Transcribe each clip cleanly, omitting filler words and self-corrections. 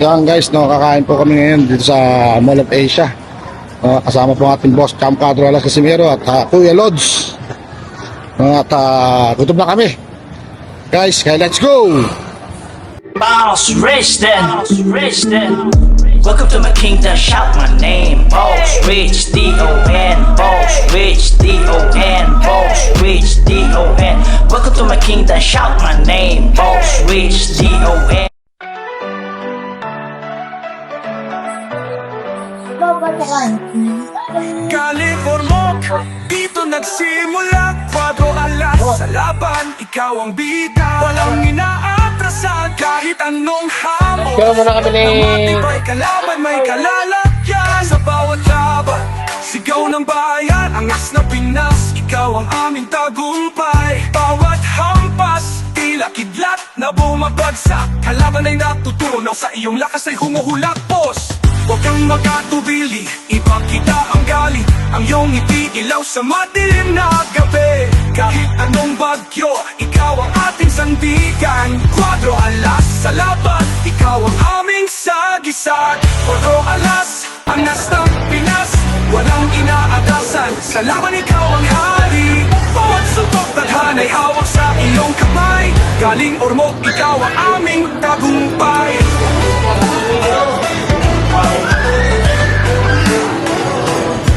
Yan guys, no, kakain po kami ngayon dito sa Mall of Asia. Kasama po ang ating boss, Champ Cadro Alas Casimiro at Kuya Lods. At gutom na kami. Guys, kaya let's go! Boss Rich then, welcome to my kingdom, shout my name. Boss Rich, D-O-N, Boss Rich, D-O-N, Boss Rich, D-O-N. Welcome to my kingdom, shout my name. Boss Rich, D-O-N. Califormok, dito nagsimula 4 alas sa laban, ikaw ang bida. Walang inaatrasan kahit anong hamon. Kaya muna kami ni... Matibay kalaban, may kalalakyan sa bawat laban. Sigaw ng bayan, angas na Pinas, ikaw ang aming tagumpay. Bawat hampas, tila kidlat na bumabagsak. Kalaban ay natutunaw, sa iyong lakas ay humuhulak, boss. Huwag kang makatubili, ipakita ang galing. Ang iyong ngiti ilaw sa madilim na gabi. Kahit anong bagyo, ikaw ang ating sandigan. 4 alas sa laban, ikaw ang aming sagisag. 4 alas, angas ng Pinas, walang inaatasan. Sa laban ikaw ang hari, bawat suntok tadhana'y hawak sa iyong kamay. Galing Ormoc, ikaw ang aming tagumpay.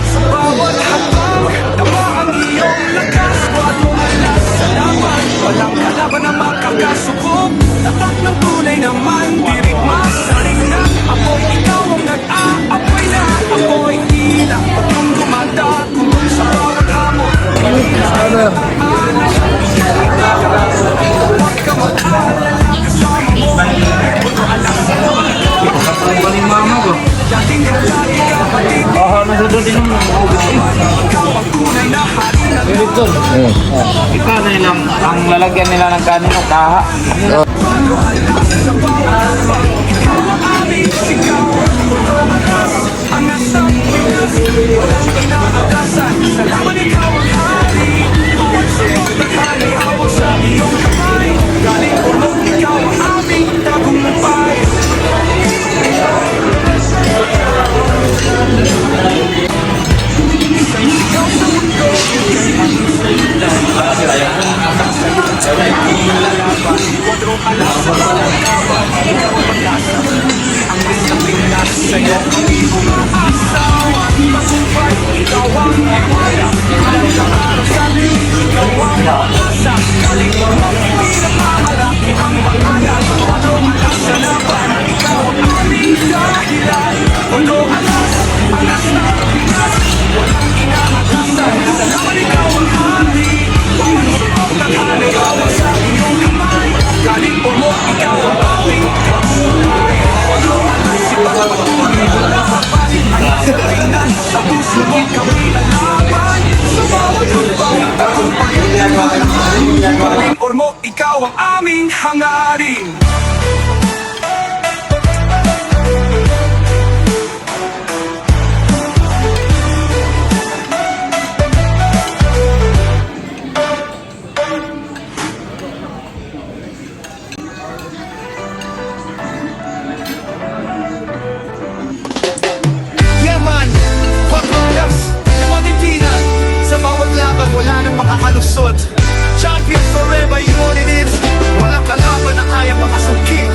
Sa bawat hakbang, tama ang iyong lakas. 4 alas sa laban, walang kalaban na makakasubok. Tatak ng tunay naman, dirigma sa ringan. Apoy, ikaw ang nag-aapoy na. Apoy, tila, pagkong dumadakulong sa bawat hamon. Huwag ka mag-alala, kasama mo. 4 alas sa laban, dating nalagi kapatid. Nasudutin mo. Ikaw ang tunay na hari ng Direktor. Ito na nilang, ang lalagyan nila ng kanino, kaha. sa bawat laban. Ikaw ang aming sigaw. Angas ng Pinas, walang inaatasan. Sa laban ikaw ang hari, bawat sunod na hari hawak sa iyong kamay. Galing Ormoc, ikaw ang aming tagumpay. Ikaw sa mundo, Cuatro alas sa bawat laban, ikaw ang pag-asa. Ang isang Pinas sa'yo ang umaasa. Tagumpay, ikaw ang iwala. Ang araw sa amin, ikaw ang pag-asa. Galing Ormoc, hindi na mahalaki ang pangalan. Cuatro alas sa laban, ikaw ang aming dahilan. 4 alas, angas na Pinas, walang inaatasan. Sa laban ikaw ang hari, bawat suntok ng hanay hawak sa iyong kamay. Galing Ormoc, ikaw ang aming tagumpay. 4 alas, ipagpatuloy mo na sa palit. Angas na Pinas, sa puso mo kami lalaban. Sa bawat lubang tagumpay. Galing Ormoc, ikaw ang aming hangarin. Wala nang makakalusot. Champion forever, yun it is. Walang kalaban na kaya makasungkit.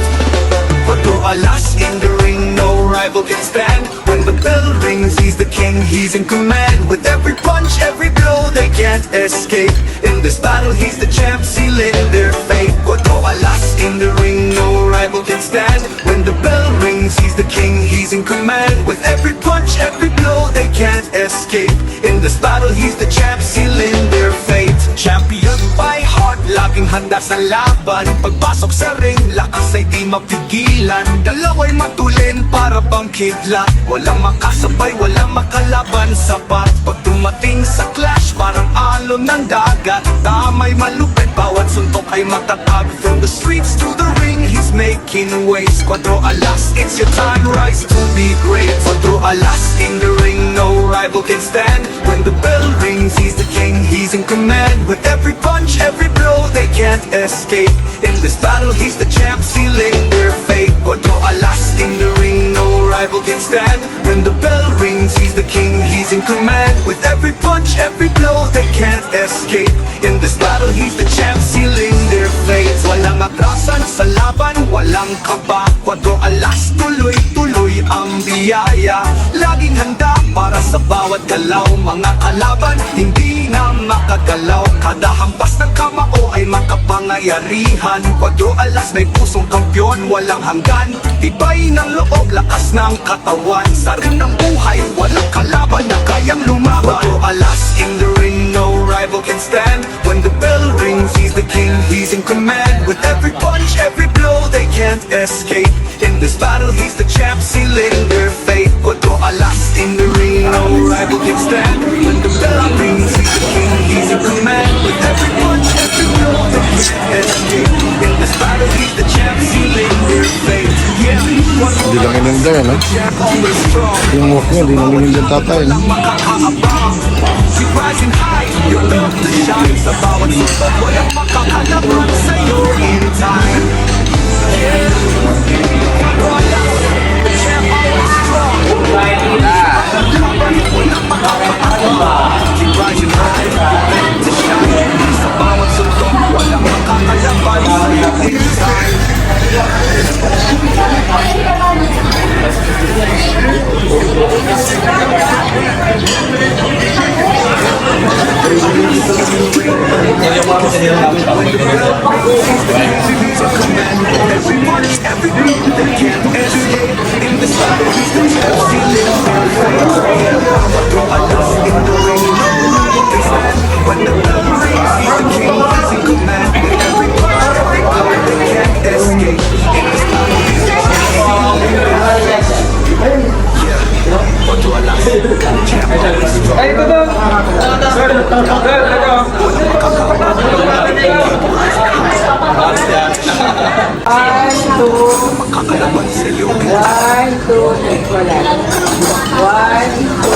4 alas in the ring, no rival can stand. When the bell rings, he's the king, he's in command. With every punch, every blow, they can't escape. In this battle, he's the champ, sealing their fate. 4 alas in the ring, no rival can stand. When the bell rings, he's the king, he's in command. With every punch, every blow, they can't escape. In this battle, he's the champ, sealing their fate. Champion by heart, laging handa sa laban. Pagpasok sa ring, lakas ay di mapigilan. Dalawa'y matulin para bang kidlat. Walang makasabay, walang makalaban sapat. Pag dumating sa clash, parang alon ng dagat. Damay malupit, bawat suntok ay matatag. From the streets to the ring, he's making waves. 4 alas, it's your time, rise to be great. 4 alas, in the ring, no rival can stand. When the bell rings, he's the king, he's in command. With every punch, every blow, they can't escape. In this battle, he's the champ, sealing their fate. 4 alas, in the walang kaba. 4 alas, tuloy-tuloy ang biyaya. Laging handa para sa bawat galaw. Mga kalaban, hindi na makagalaw. Kada hampas ng kamao ay makapangyarihan. 4 alas, may pusong kampyon, walang hanggan. Tibay ng loob, lakas ng katawan. Sa rin ng buhay, walang kalaban na kayang lumaban. 4 alas, in the ring, no rival can stand. When the bell rings, he's the king, he's in command. With every punch, every blow, they can't escape. In this battle, he's the champ, sealing their fate. 4 alas, in the ring, no rival can stand. When the bell rings, he's the king, he's in command. With every punch, every blow, they can't escape. In this battle, he's the champ, sealing their fate. Yeah, Hindi lang ininda yan, ha? champ, always strong. Yung walk niya, hindi lang ininda yung tatay, no? Makakaabang, keep rising high. Your love to shine sa bawat sulok. Walang makakalaban sa'yo in time. Yeah, the champ always strong. Walang makakalaban. Keep rising high. Love to shine sa bawat sulok. Walang makakalaban sa'yo in time. Every punch, every blow, they can't escape. In this battle, he's the champ, sealing their fate. 4 alas, in the ring, no rival can stand. When the bell rings, he's the king, he's in command. With every punch, every blow, they can't escape. In this battle, he's the champ, sealing their fate. Yeah, 4 alas, champ always strong. Makakalaban sa'yo. 1, 2, 3, wala. 1, 2,